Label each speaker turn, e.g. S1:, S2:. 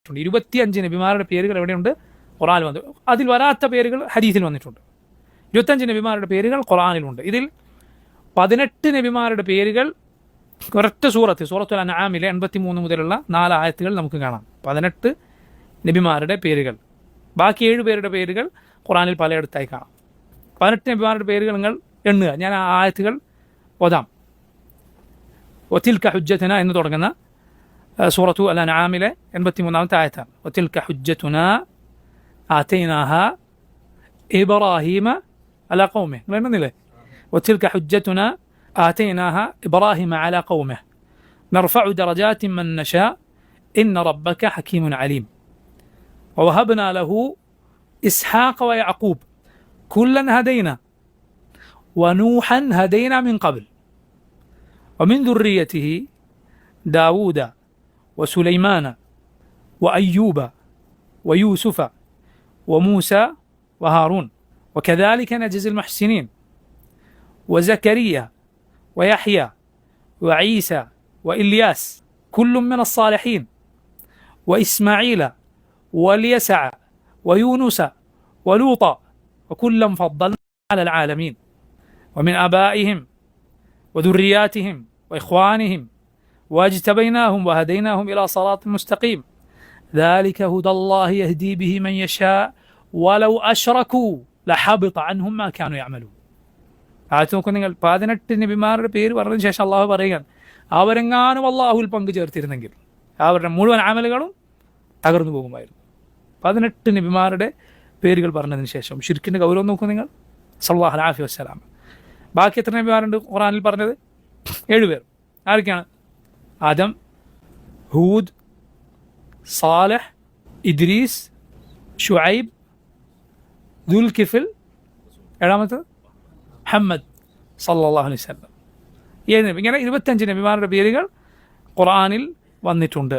S1: 25 നബിമാരുടെ പേരുകൾ എവിടെയുണ്ട്? ഖുർആനിൽ വന്നു. അതിൽ വരാത്ത പേരുകൾ ഹദീസിൽ വന്നിട്ടുണ്ട്. 25 നബിമാരുടെ പേരുകൾ ഖുർആനിലുണ്ട്. ഇതിൽ 18 നബിമാരുടെ പേരുകൾ ഒരൊറ്റ സൂറത്തുൽ അൻആമിലെ 83 മുതലുള്ള 4 ആയത്തുകൾ നമുക്ക് കാണാം. 18 നബിമാരുടെ പേരുകൾ. ബാക്കി 7 പേരുടെ പേരുകൾ ഖുർആനിൽ പലയിടത്തായി കാണാം. 18 നബിമാരുടെ പേരുകൾ നിങ്ങൾ എണ്ണുക. ഞാൻ ആ ആയത്തുകൾ ഓതാം. വതിൽക ഹുജ്ജതുന എന്ന് തുടങ്ങുന്ന സൂറത്തു അൽ അൻആമിലെ 83ാമത്തെ ആയത്താണ്. വതിൽക ഹുജ്ജതുന ആതൈനാഹ ഇബ്രാഹീമ അലാ ഖൗമിഹി. നിങ്ങൾ എണ്ണുന്നില്ലേ? വതിൽക ഹുജ്ജതുന آتيناها إبراهيم على قومه نرفع درجات من نشاء إن ربك حكيم عليم ووهبنا له إسحاق ويعقوب كلا هدينا ونوحا هدينا من قبل ومن ذريته داود وسليمان وأيوب ويوسف وموسى وهارون وكذلك نجزي المحسنين وزكريا ويحيى وعيسى وإلياس كل من الصالحين وإسماعيل واليسع ويونس ولوطا وكلا فضلنا على العالمين ومن آبائهم وذرياتهم وإخوانهم واجتبيناهم وهديناهم إلى صراط مستقيم ذلك هدى الله يهدي به من يشاء ولو أشركوا لحبط عنهم ما كانوا يعملون. ആദ്യത്തെ നോക്കും നിങ്ങൾ 18 നബിമാരുടെ പേര് പറഞ്ഞതിന് ശേഷം അള്ളാഹു പറയുകയാണ്, അവരെങ്ങാനും അള്ളാഹുവിൽ പങ്കു ചേർത്തിരുന്നെങ്കിൽ അവരുടെ മുഴുവൻ അമലുകളും തകർന്നു പോകുമായിരുന്നു. 18 നബിമാരുടെ പേരുകൾ പറഞ്ഞതിന് ശേഷം ശിർക്കിൻ്റെ ഗൗരവം നോക്കും നിങ്ങൾ. സല്ലല്ലാഹു അലൈഹി വസല്ലം. ബാക്കി എത്ര നബിമാരുണ്ട് ഖുർആനിൽ പറഞ്ഞത്? 7 പേർ. ആരൊക്കെയാണ്? ആദം, ഹൂദ്, സാലിഹ്, ഇദ്രീസ്, ഷുഐബ്, ദുൽകിഫിൽ, 7ാമത്തത് മുഹമ്മദ് സല്ലല്ലാഹു അലൈഹി വസല്ലം. ഇങ്ങനെ 25 നബിമാരുടെ പേരുകൾ ഖുർആനിൽ വന്നിട്ടുണ്ട്.